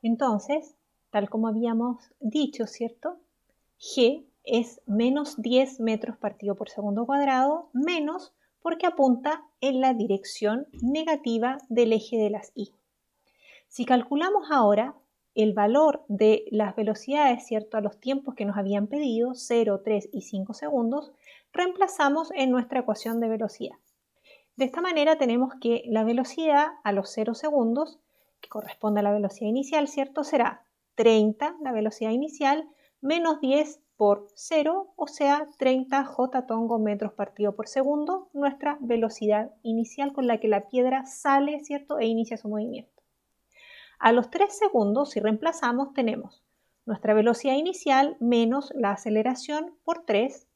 Entonces, tal como habíamos dicho, ¿cierto? G es menos 10 metros partido por segundo cuadrado, menos porque apunta en la dirección negativa del eje de las Y. Si calculamos ahora el valor de las velocidades, ¿cierto?, a los tiempos que nos habían pedido, 0, 3 y 5 segundos, reemplazamos en nuestra ecuación de velocidad. De esta manera tenemos que la velocidad a los 0 segundos, que corresponde a la velocidad inicial, ¿cierto?, será 30, la velocidad inicial, menos 10 por 0, o sea, 30 J tongo metros partido por segundo, nuestra velocidad inicial con la que la piedra sale, ¿cierto?, e inicia su movimiento. A los 3 segundos, si reemplazamos, tenemos nuestra velocidad inicial menos la aceleración por 3,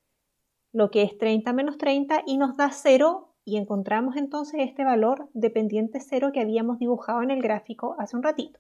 lo que es 30 menos 30, y nos da 0, y encontramos entonces este valor de pendiente 0 que habíamos dibujado en el gráfico hace un ratito.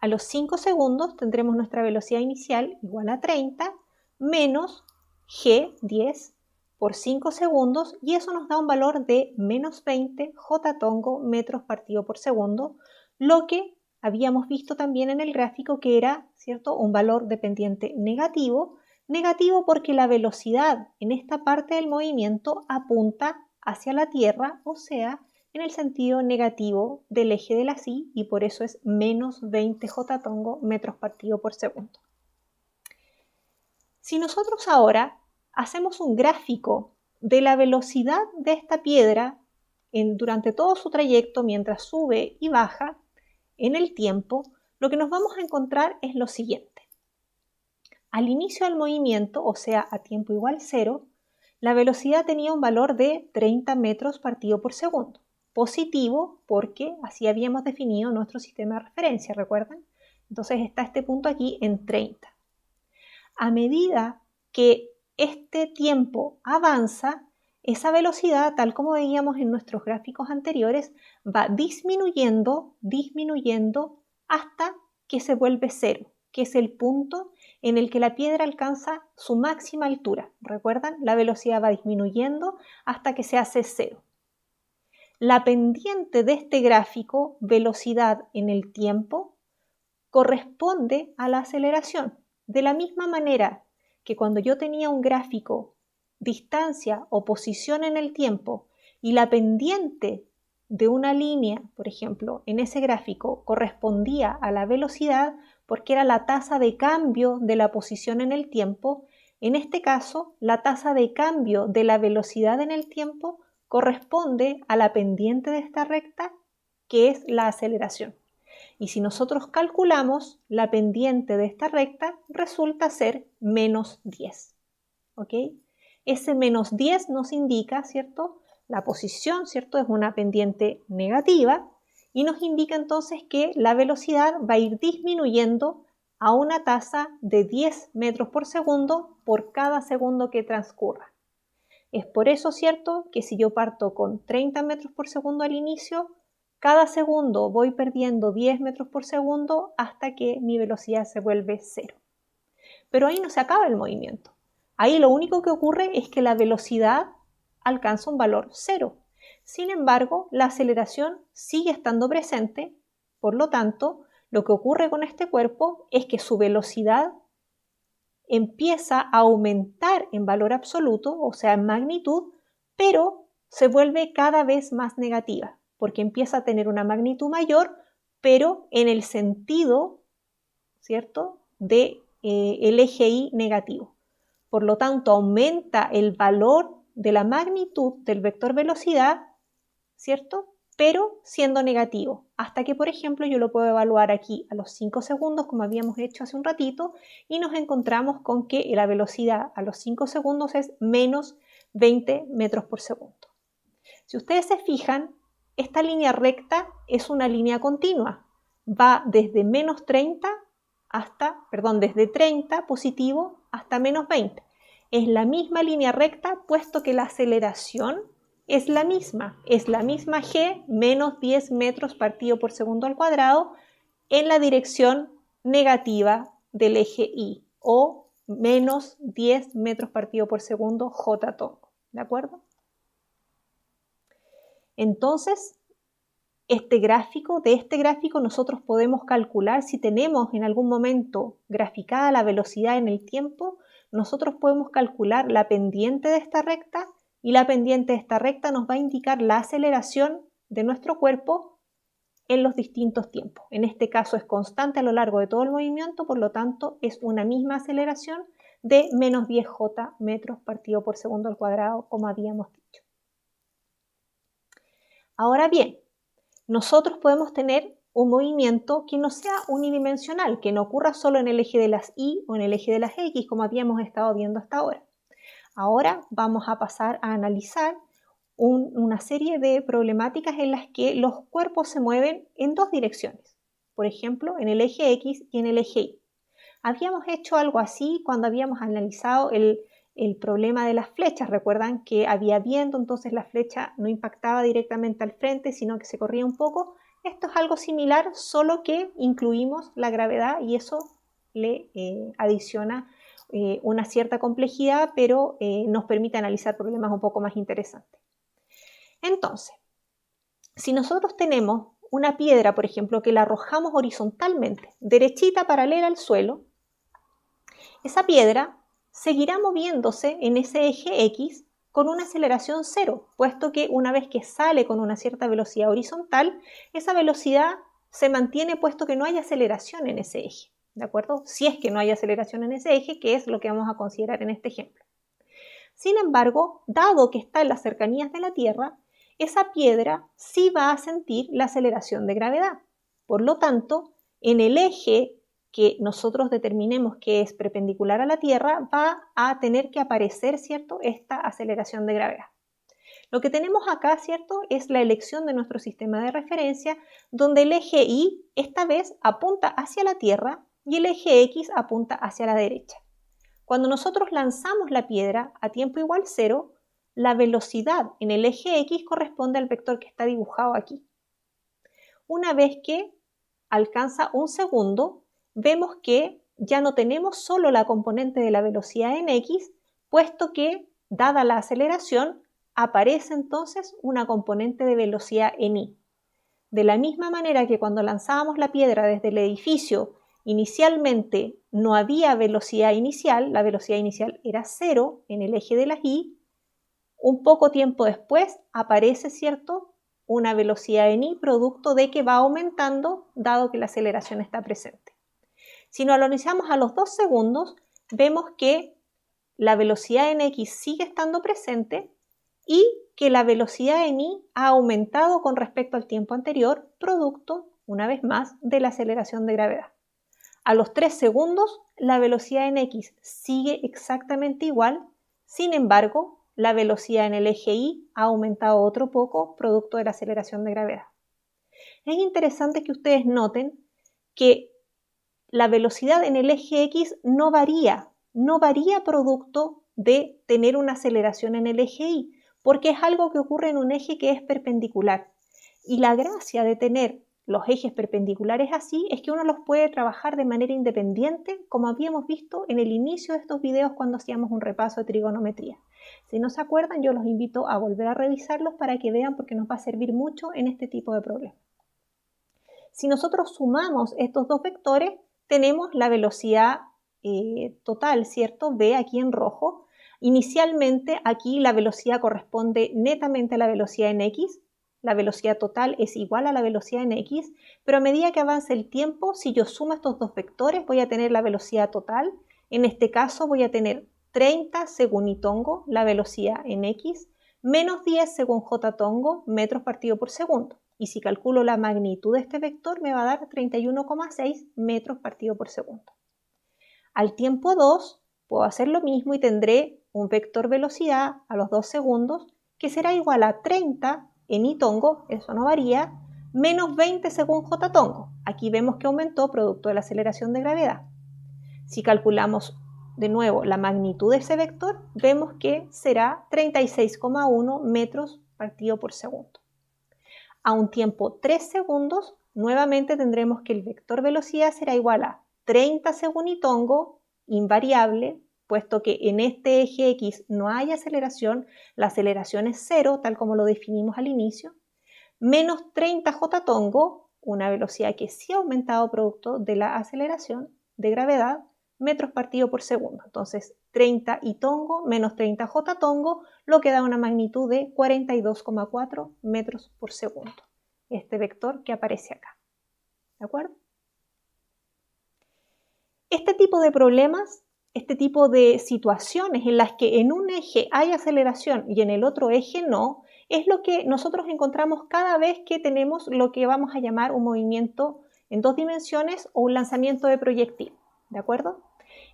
A los 5 segundos tendremos nuestra velocidad inicial igual a 30 menos G, 10, por 5 segundos, y eso nos da un valor de menos 20 J tongo metros partido por segundo, lo que habíamos visto también en el gráfico que era, ¿cierto?, un valor de pendiente negativo. Negativo porque la velocidad en esta parte del movimiento apunta hacia la Tierra, o sea, en el sentido negativo del eje de la Y, y por eso es menos 20 J tongo metros partido por segundo. Si nosotros ahora hacemos un gráfico de la velocidad de esta piedra durante todo su trayecto mientras sube y baja en el tiempo, lo que nos vamos a encontrar es lo siguiente. Al inicio del movimiento, o sea, a tiempo igual 0, la velocidad tenía un valor de 30 metros partido por segundo. Positivo porque así habíamos definido nuestro sistema de referencia, ¿recuerdan? Entonces está este punto aquí en 30. A medida que este tiempo avanza, esa velocidad, tal como veíamos en nuestros gráficos anteriores, va disminuyendo hasta que se vuelve 0, que es el punto en el que la piedra alcanza su máxima altura. ¿Recuerdan? La velocidad va disminuyendo hasta que se hace 0. La pendiente de este gráfico, velocidad en el tiempo, corresponde a la aceleración. De la misma manera que cuando yo tenía un gráfico distancia o posición en el tiempo y la pendiente de una línea, por ejemplo, en ese gráfico correspondía a la velocidad porque era la tasa de cambio de la posición en el tiempo, en este caso la tasa de cambio de la velocidad en el tiempo corresponde a la pendiente de esta recta, que es la aceleración. Y si nosotros calculamos la pendiente de esta recta, resulta ser menos 10. ¿Ok? Ese menos 10 nos indica, ¿cierto?, la posición, ¿cierto?, es una pendiente negativa y nos indica entonces que la velocidad va a ir disminuyendo a una tasa de 10 metros por segundo por cada segundo que transcurra. Es por eso, ¿cierto?, que si yo parto con 30 metros por segundo al inicio, cada segundo voy perdiendo 10 metros por segundo hasta que mi velocidad se vuelve 0. Pero ahí no se acaba el movimiento. Ahí lo único que ocurre es que la velocidad alcanza un valor 0. Sin embargo, la aceleración sigue estando presente, por lo tanto, lo que ocurre con este cuerpo es que su velocidad empieza a aumentar en valor absoluto, o sea, en magnitud, pero se vuelve cada vez más negativa, porque empieza a tener una magnitud mayor, pero en el sentido, ¿cierto?, de el eje Y negativo. Por lo tanto, aumenta el valor de la magnitud del vector velocidad, ¿cierto?, pero siendo negativo, hasta que, por ejemplo, yo lo puedo evaluar aquí a los 5 segundos, como habíamos hecho hace un ratito, y nos encontramos con que la velocidad a los 5 segundos es menos 20 metros por segundo. Si ustedes se fijan, esta línea recta es una línea continua. Va desde menos 30 desde 30 positivo hasta menos 20. Es la misma línea recta, puesto que la aceleración es la misma G, menos 10 metros partido por segundo al cuadrado, en la dirección negativa del eje Y, o menos 10 metros partido por segundo J tongo. ¿De acuerdo? Entonces, de este gráfico nosotros podemos calcular si tenemos en algún momento graficada la velocidad en el tiempo, nosotros podemos calcular la pendiente de esta recta y la pendiente de esta recta nos va a indicar la aceleración de nuestro cuerpo en los distintos tiempos. En este caso es constante a lo largo de todo el movimiento, por lo tanto es una misma aceleración de menos 10j metros partido por segundo al cuadrado, como habíamos dicho. Ahora bien, nosotros podemos tener un movimiento que no sea unidimensional, que no ocurra solo en el eje de las Y o en el eje de las X, como habíamos estado viendo hasta ahora. Ahora vamos a pasar a analizar una serie de problemáticas en las que los cuerpos se mueven en dos direcciones, por ejemplo, en el eje X y en el eje Y. Habíamos hecho algo así cuando habíamos analizado el problema de las flechas. Recuerdan que había viento, entonces la flecha no impactaba directamente al frente, sino que se corría un poco. Esto es algo similar, solo que incluimos la gravedad y eso le adiciona una cierta complejidad, pero nos permite analizar problemas un poco más interesantes. Entonces, si nosotros tenemos una piedra, por ejemplo, que la arrojamos horizontalmente, derechita, paralela al suelo, esa piedra seguirá moviéndose en ese eje X con una aceleración cero, puesto que una vez que sale con una cierta velocidad horizontal, esa velocidad se mantiene puesto que no hay aceleración en ese eje, ¿de acuerdo? Si es que no hay aceleración en ese eje, que es lo que vamos a considerar en este ejemplo. Sin embargo, dado que está en las cercanías de la Tierra, esa piedra sí va a sentir la aceleración de gravedad. Por lo tanto, en el eje que nosotros determinemos que es perpendicular a la Tierra, va a tener que aparecer, ¿cierto?, esta aceleración de gravedad. Lo que tenemos acá, ¿cierto?, es la elección de nuestro sistema de referencia, donde el eje Y esta vez apunta hacia la Tierra y el eje X apunta hacia la derecha. Cuando nosotros lanzamos la piedra a tiempo igual 0, la velocidad en el eje X corresponde al vector que está dibujado aquí. Una vez que alcanza un segundo, vemos que ya no tenemos solo la componente de la velocidad en X, puesto que, dada la aceleración, aparece entonces una componente de velocidad en Y. De la misma manera que cuando lanzábamos la piedra desde el edificio, inicialmente no había velocidad inicial, la velocidad inicial era 0 en el eje de las Y, un poco tiempo después aparece, ¿cierto?, una velocidad en Y producto de que va aumentando dado que la aceleración está presente. Si nos analizamos a los 2 segundos, vemos que la velocidad en X sigue estando presente y que la velocidad en Y ha aumentado con respecto al tiempo anterior, producto, una vez más, de la aceleración de gravedad. A los 3 segundos, la velocidad en X sigue exactamente igual, sin embargo, la velocidad en el eje Y ha aumentado otro poco, producto de la aceleración de gravedad. Es interesante que ustedes noten que la velocidad en el eje X no varía producto de tener una aceleración en el eje Y, porque es algo que ocurre en un eje que es perpendicular. Y la gracia de tener los ejes perpendiculares así es que uno los puede trabajar de manera independiente, como habíamos visto en el inicio de estos videos cuando hacíamos un repaso de trigonometría. Si no se acuerdan, yo los invito a volver a revisarlos para que vean, porque nos va a servir mucho en este tipo de problemas. Si nosotros sumamos estos dos vectores, tenemos la velocidad total, ¿cierto? V aquí en rojo. Inicialmente aquí la velocidad corresponde netamente a la velocidad en X. La velocidad total es igual a la velocidad en X, pero a medida que avance el tiempo, si yo sumo estos dos vectores, voy a tener la velocidad total. En este caso voy a tener 30 según Y tongo, la velocidad en X, menos 10 según J tongo, metros partido por segundo. Y si calculo la magnitud de este vector, me va a dar 31,6 metros partido por segundo. Al tiempo 2, puedo hacer lo mismo y tendré un vector velocidad a los 2 segundos que será igual a 30 en Y tongo, eso no varía, menos 20 según J tongo. Aquí vemos que aumentó producto de la aceleración de gravedad. Si calculamos de nuevo la magnitud de ese vector, vemos que será 36,1 metros partido por segundo. A un tiempo 3 segundos, nuevamente tendremos que el vector velocidad será igual a 30 según Y tongo, invariable, puesto que en este eje X no hay aceleración, la aceleración es 0, tal como lo definimos al inicio, menos 30 j tongo, una velocidad que sí ha aumentado producto de la aceleración de gravedad, metros partido por segundo. Entonces, 30 y tongo menos 30 j tongo, lo que da una magnitud de 42,4 metros por segundo. Este vector que aparece acá. ¿De acuerdo? Este tipo de problemas, este tipo de situaciones en las que en un eje hay aceleración y en el otro eje no, es lo que nosotros encontramos cada vez que tenemos lo que vamos a llamar un movimiento en dos dimensiones o un lanzamiento de proyectil. ¿De acuerdo?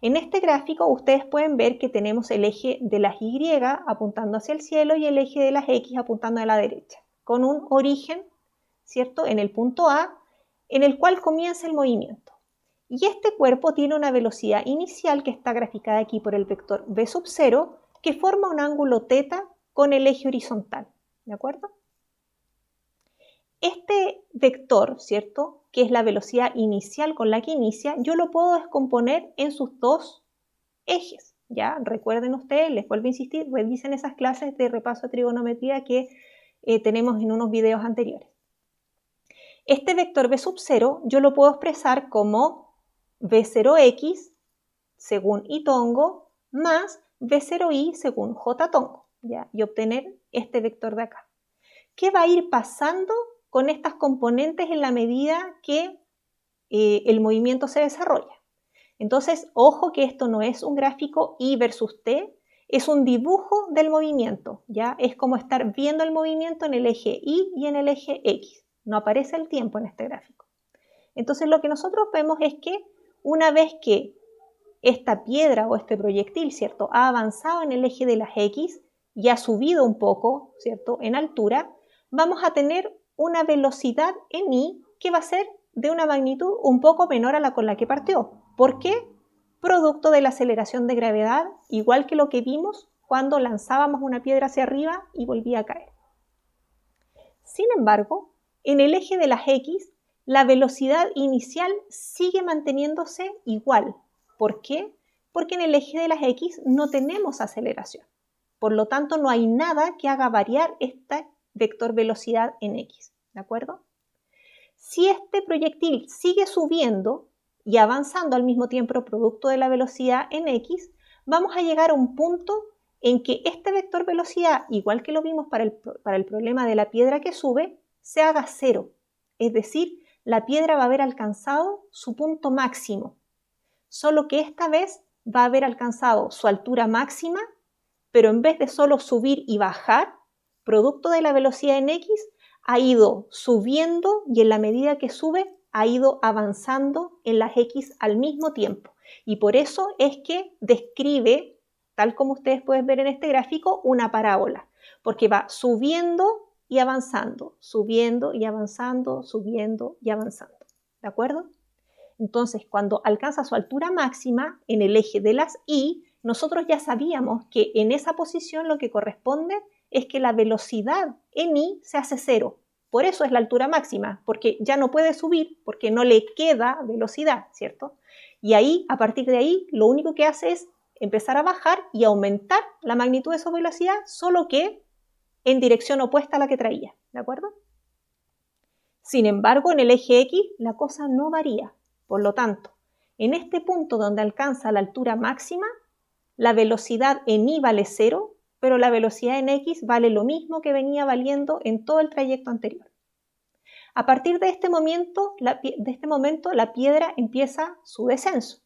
En este gráfico ustedes pueden ver que tenemos el eje de las Y apuntando hacia el cielo y el eje de las X apuntando a la derecha, con un origen, ¿cierto?, en el punto A, en el cual comienza el movimiento. Y este cuerpo tiene una velocidad inicial que está graficada aquí por el vector v sub 0, que forma un ángulo θ con el eje horizontal. ¿De acuerdo? Este vector, ¿cierto?, que es la velocidad inicial con la que inicia, yo lo puedo descomponer en sus dos ejes. ¿Ya? Recuerden ustedes, les vuelvo a insistir, revisen esas clases de repaso de trigonometría que tenemos en unos videos anteriores. Este vector v sub 0 yo lo puedo expresar como v0x según y tongo más v0y según j tongo, ¿ya? Y obtener este vector de acá. ¿Qué va a ir pasando con estas componentes en la medida que el movimiento se desarrolla? Entonces, ojo que esto no es un gráfico y versus t, es un dibujo del movimiento, ¿ya? Es como estar viendo el movimiento en el eje y en el eje x. No aparece el tiempo en este gráfico. Entonces, lo que nosotros vemos es que una vez que esta piedra o este proyectil, ¿cierto?, ha avanzado en el eje de las X y ha subido un poco, ¿cierto?, en altura, vamos a tener una velocidad en I que va a ser de una magnitud un poco menor a la con la que partió. ¿Por qué? Producto de la aceleración de gravedad, igual que lo que vimos cuando lanzábamos una piedra hacia arriba y volvía a caer. Sin embargo, en el eje de las X, la velocidad inicial sigue manteniéndose igual. ¿Por qué? Porque en el eje de las X no tenemos aceleración. Por lo tanto, no hay nada que haga variar este vector velocidad en X. ¿De acuerdo? Si este proyectil sigue subiendo y avanzando al mismo tiempo producto de la velocidad en X, vamos a llegar a un punto en que este vector velocidad, igual que lo vimos para el problema de la piedra que sube, se haga cero. Es decir, la piedra va a haber alcanzado su punto máximo, solo que esta vez va a haber alcanzado su altura máxima, pero en vez de solo subir y bajar, producto de la velocidad en X, ha ido subiendo y en la medida que sube ha ido avanzando en las X al mismo tiempo. Y por eso es que describe, tal como ustedes pueden ver en este gráfico, una parábola, porque va subiendo y avanzando, subiendo y avanzando, subiendo y avanzando. ¿De acuerdo? Entonces, cuando alcanza su altura máxima en el eje de las Y, nosotros ya sabíamos que en esa posición lo que corresponde es que la velocidad en I se hace cero. Por eso es la altura máxima, porque ya no puede subir, porque no le queda velocidad, ¿cierto? Y ahí, a partir de ahí, lo único que hace es empezar a bajar y aumentar la magnitud de su velocidad, solo que en dirección opuesta a la que traía, ¿de acuerdo? Sin embargo, en el eje X la cosa no varía. Por lo tanto, en este punto donde alcanza la altura máxima, la velocidad en Y vale 0, pero la velocidad en X vale lo mismo que venía valiendo en todo el trayecto anterior. A partir de este momento, la piedra empieza su descenso.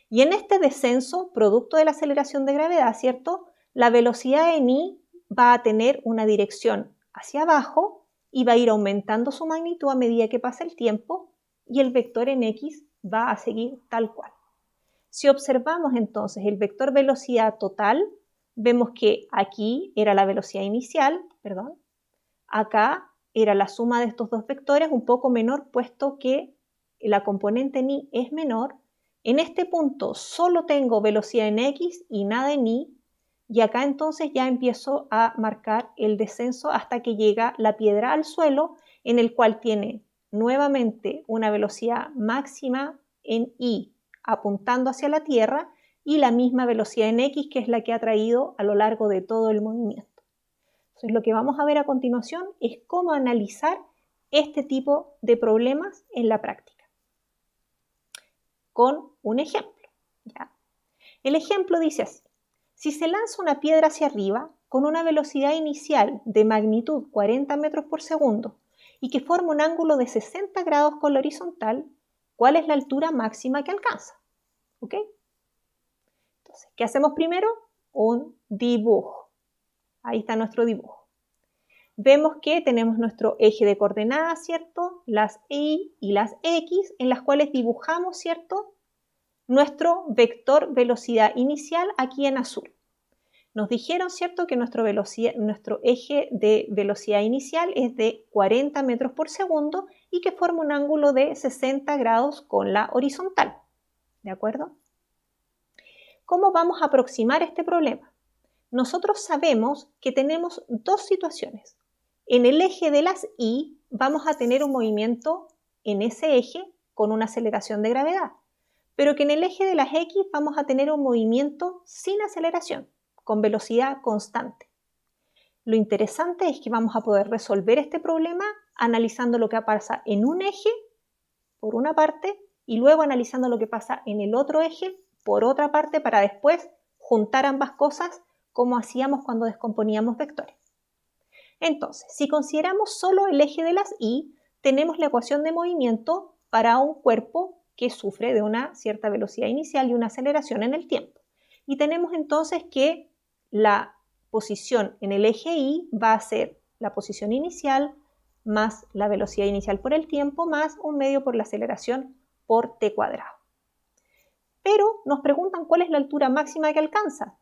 Y en este descenso, producto de la aceleración de gravedad, ¿cierto?, la velocidad en Y va a tener una dirección hacia abajo y va a ir aumentando su magnitud a medida que pasa el tiempo y el vector en X va a seguir tal cual. Si observamos entonces el vector velocidad total, vemos que aquí era la velocidad inicial, acá era la suma de estos dos vectores un poco menor puesto que la componente en Y es menor. En este punto solo tengo velocidad en X y nada en Y, y acá entonces ya empiezo a marcar el descenso hasta que llega la piedra al suelo, en el cual tiene nuevamente una velocidad máxima en Y apuntando hacia la Tierra y la misma velocidad en X, que es la que ha traído a lo largo de todo el movimiento. Entonces, lo que vamos a ver a continuación es cómo analizar este tipo de problemas en la práctica. Con un ejemplo, ¿ya? El ejemplo dice así: si se lanza una piedra hacia arriba con una velocidad inicial de magnitud 40 metros por segundo y que forma un ángulo de 60 grados con la horizontal, ¿cuál es la altura máxima que alcanza? ¿Ok? Entonces, ¿qué hacemos primero? Un dibujo. Ahí está nuestro dibujo. Vemos que tenemos nuestro eje de coordenadas, ¿cierto? Las Y y las X, en las cuales dibujamos, ¿cierto?, nuestro vector velocidad inicial aquí en azul. Nos dijeron, ¿cierto?, que nuestro eje de velocidad inicial es de 40 metros por segundo y que forma un ángulo de 60 grados con la horizontal. ¿De acuerdo? ¿Cómo vamos a aproximar este problema? Nosotros sabemos que tenemos dos situaciones. En el eje de las Y vamos a tener un movimiento en ese eje con una aceleración de gravedad, pero que en el eje de las X vamos a tener un movimiento sin aceleración, con velocidad constante. Lo interesante es que vamos a poder resolver este problema analizando lo que pasa en un eje, por una parte, y luego analizando lo que pasa en el otro eje, por otra parte, para después juntar ambas cosas como hacíamos cuando descomponíamos vectores. Entonces, si consideramos solo el eje de las Y, tenemos la ecuación de movimiento para un cuerpo que sufre de una cierta velocidad inicial y una aceleración en el tiempo. Y tenemos entonces que la posición en el eje Y va a ser la posición inicial más la velocidad inicial por el tiempo más un medio por la aceleración por t cuadrado. Pero nos preguntan cuál es la altura máxima que alcanza,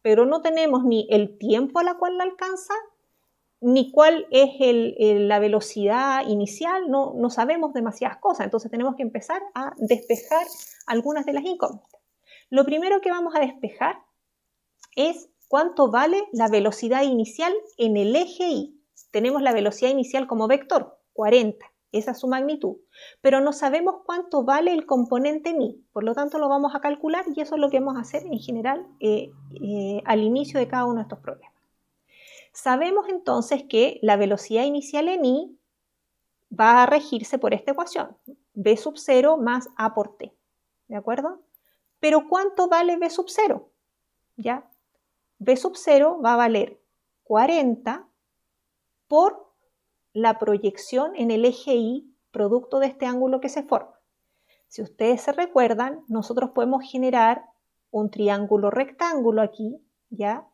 pero no tenemos ni el tiempo a la cual la alcanza, ni cuál es la velocidad inicial, no sabemos demasiadas cosas, entonces tenemos que empezar a despejar algunas de las incógnitas. Lo primero que vamos a despejar es cuánto vale la velocidad inicial en el eje Y. Tenemos la velocidad inicial como vector, 40, esa es su magnitud, pero no sabemos cuánto vale el componente μ, por lo tanto lo vamos a calcular y eso es lo que vamos a hacer en general al inicio de cada uno de estos problemas. Sabemos entonces que la velocidad inicial en I va a regirse por esta ecuación, v sub 0 más a por t, ¿de acuerdo? Pero ¿cuánto vale v sub 0? ¿Ya? V sub 0 va a valer 40 por la proyección en el eje Y producto de este ángulo que se forma. Si ustedes se recuerdan, nosotros podemos generar un triángulo rectángulo aquí, ¿ya?,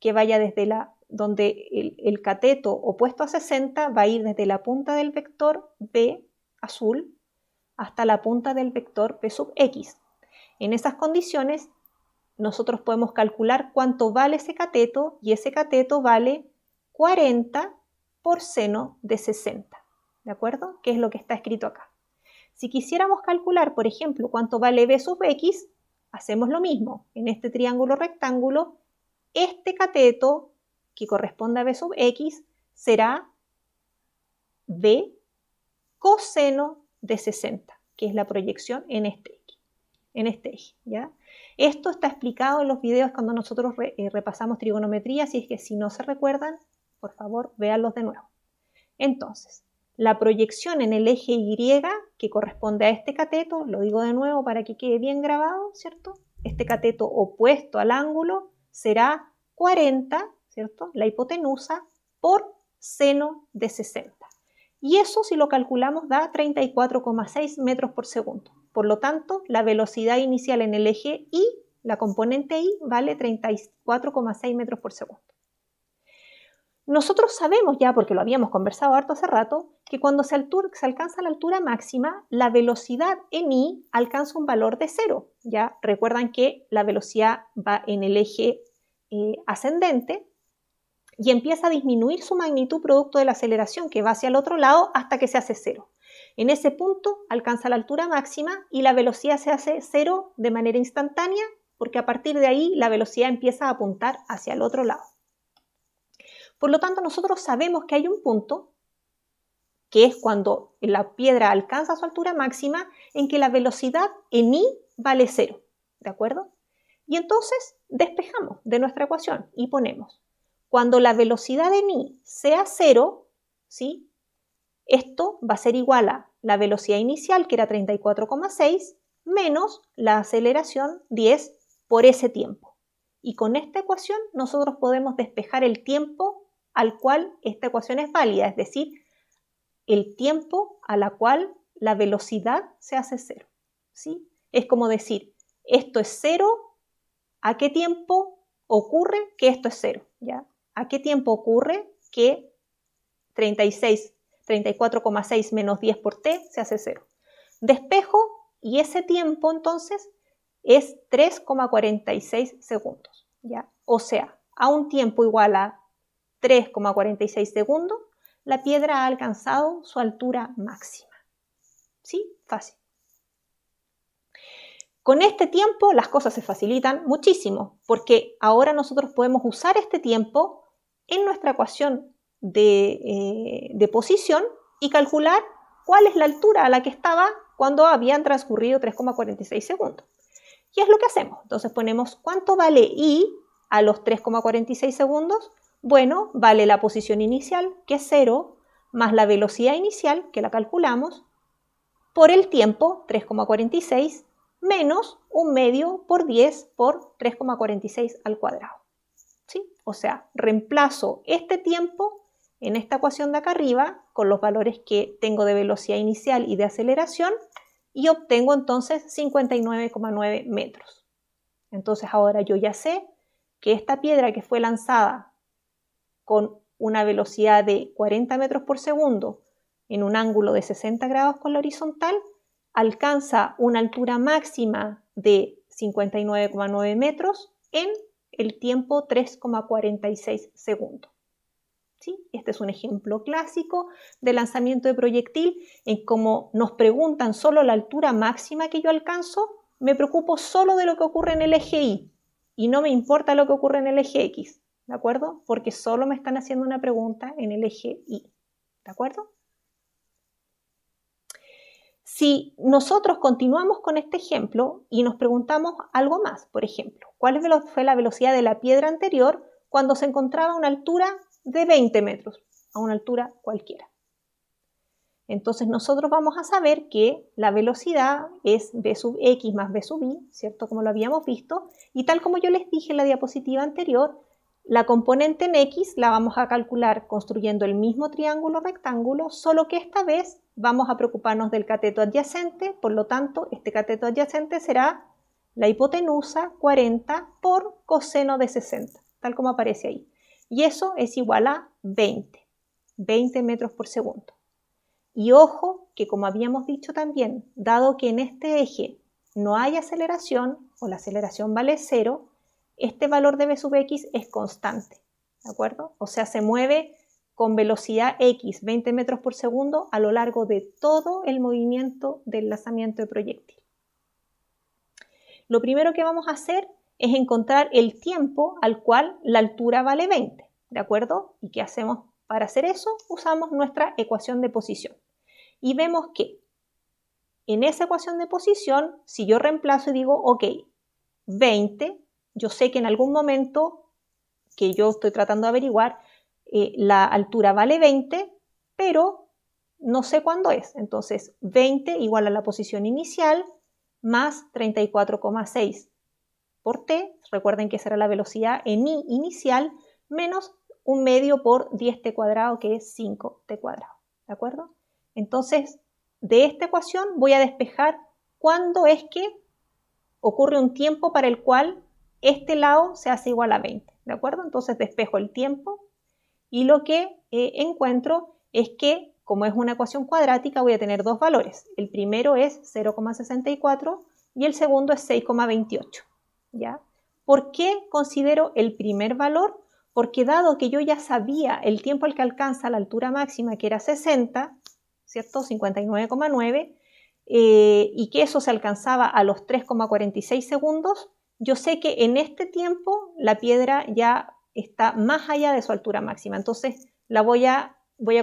que vaya desde donde el cateto opuesto a 60 va a ir desde la punta del vector V azul hasta la punta del vector V sub X. En esas condiciones, nosotros podemos calcular cuánto vale ese cateto y ese cateto vale 40 por seno de 60, ¿de acuerdo? Que es lo que está escrito acá. Si quisiéramos calcular, por ejemplo, cuánto vale V sub X, hacemos lo mismo. En este triángulo rectángulo, este cateto que corresponde a V sub X será V coseno de 60, que es la proyección en este eje, ¿ya? Esto está explicado en los videos cuando nosotros repasamos trigonometría, así es que si no se recuerdan, por favor, véanlos de nuevo. Entonces, la proyección en el eje Y, que corresponde a este cateto, lo digo de nuevo para que quede bien grabado, ¿cierto? Este cateto opuesto al ángulo será 40, ¿cierto?, la hipotenusa, por seno de 60. Y eso, si lo calculamos, da 34,6 metros por segundo. Por lo tanto, la velocidad inicial en el eje Y, la componente Y, vale 34,6 metros por segundo. Nosotros sabemos ya, porque lo habíamos conversado harto hace rato, que cuando se alcanza la altura máxima, la velocidad en I alcanza un valor de 0. ¿Ya? Recuerdan que la velocidad va en el eje ascendente y empieza a disminuir su magnitud producto de la aceleración que va hacia el otro lado hasta que se hace 0. En ese punto alcanza la altura máxima y la velocidad se hace 0 de manera instantánea porque a partir de ahí la velocidad empieza a apuntar hacia el otro lado. Por lo tanto, nosotros sabemos que hay un punto, que es cuando la piedra alcanza su altura máxima, en que la velocidad en I vale 0, ¿de acuerdo? Y entonces despejamos de nuestra ecuación y ponemos Cuando la velocidad en i sea 0, ¿sí? Esto va a ser igual a la velocidad inicial, que era 34,6, menos la aceleración 10 por ese tiempo. Y con esta ecuación nosotros podemos despejar el tiempo al cual esta ecuación es válida, es decir, el tiempo a la cual la velocidad se hace 0. ¿Sí? Es como decir, esto es 0, ¿a qué tiempo ocurre que esto es 0? ¿Ya? ¿A qué tiempo ocurre que 34,6 menos 10 por t se hace 0? Despejo y ese tiempo entonces es 3,46 segundos. ¿Ya? O sea, a un tiempo igual a 3,46 segundos, la piedra ha alcanzado su altura máxima. ¿Sí? Fácil. Con este tiempo las cosas se facilitan muchísimo, porque ahora nosotros podemos usar este tiempo en nuestra ecuación de posición y calcular cuál es la altura a la que estaba cuando habían transcurrido 3,46 segundos. Y es lo que hacemos. Entonces ponemos cuánto vale i a los 3,46 segundos. Bueno, vale la posición inicial, que es 0, más la velocidad inicial, que la calculamos, por el tiempo, 3,46, menos un medio por 10 por 3,46 al cuadrado. ¿Sí? O sea, reemplazo este tiempo en esta ecuación de acá arriba con los valores que tengo de velocidad inicial y de aceleración y obtengo entonces 59,9 metros. Entonces ahora yo ya sé que esta piedra que fue lanzada con una velocidad de 40 metros por segundo en un ángulo de 60 grados con la horizontal, alcanza una altura máxima de 59,9 metros en el tiempo 3,46 segundos. ¿Sí? Este es un ejemplo clásico de lanzamiento de proyectil en cómo nos preguntan solo la altura máxima que yo alcanzo, me preocupo solo de lo que ocurre en el eje Y y no me importa lo que ocurre en el eje X, ¿de acuerdo? Porque solo me están haciendo una pregunta en el eje Y, ¿de acuerdo? Si nosotros continuamos con este ejemplo y nos preguntamos algo más, por ejemplo, ¿cuál fue la velocidad de la piedra anterior cuando se encontraba a una altura de 20 metros, a una altura cualquiera? Entonces nosotros vamos a saber que la velocidad es v sub x más v sub y, ¿cierto? Como lo habíamos visto, y tal como yo les dije en la diapositiva anterior, la componente en x la vamos a calcular construyendo el mismo triángulo rectángulo, solo que esta vez vamos a preocuparnos del cateto adyacente, por lo tanto, este cateto adyacente será la hipotenusa 40 por coseno de 60, tal como aparece ahí. Y eso es igual a 20 metros por segundo. Y ojo que, como habíamos dicho también, dado que en este eje no hay aceleración o la aceleración vale 0, este valor de v sub x es constante, ¿de acuerdo? O sea, se mueve con velocidad x 20 metros por segundo a lo largo de todo el movimiento del lanzamiento de proyectil. Lo primero que vamos a hacer es encontrar el tiempo al cual la altura vale 20, ¿de acuerdo? ¿Y qué hacemos para hacer eso? Usamos nuestra ecuación de posición. Y vemos que en esa ecuación de posición, si yo reemplazo y digo, ok, 20, yo sé que en algún momento que yo estoy tratando de averiguar, la altura vale 20, pero no sé cuándo es. Entonces, 20 igual a la posición inicial más 34,6 por t, recuerden que será la velocidad en i inicial, menos un medio por 10t cuadrado, que es 5t cuadrado, ¿de acuerdo? Entonces, de esta ecuación voy a despejar cuándo es que ocurre un tiempo para el cual este lado se hace igual a 20, ¿de acuerdo? Entonces despejo el tiempo y lo que encuentro es que, como es una ecuación cuadrática, voy a tener dos valores. El primero es 0,64 y el segundo es 6,28, ¿ya? ¿Por qué considero el primer valor? Porque dado que yo ya sabía el tiempo al que alcanza la altura máxima, que era 60, ¿cierto? 59,9, y que eso se alcanzaba a los 3,46 segundos, yo sé que en este tiempo la piedra ya está más allá de su altura máxima. Entonces voy a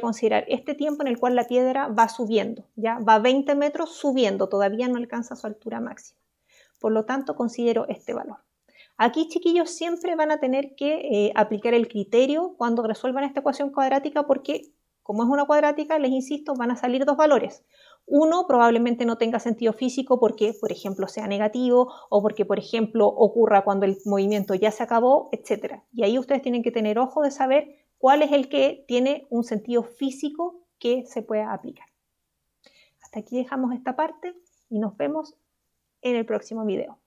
considerar este tiempo en el cual la piedra va subiendo, ya va 20 metros subiendo, todavía no alcanza su altura máxima. Por lo tanto, considero este valor. Aquí, chiquillos, siempre van a tener que aplicar el criterio cuando resuelvan esta ecuación cuadrática porque, como es una cuadrática, les insisto, van a salir dos valores. Uno probablemente no tenga sentido físico porque, por ejemplo, sea negativo o porque, por ejemplo, ocurra cuando el movimiento ya se acabó, etc. Y ahí ustedes tienen que tener ojo de saber cuál es el que tiene un sentido físico que se pueda aplicar. Hasta aquí dejamos esta parte y nos vemos en el próximo video.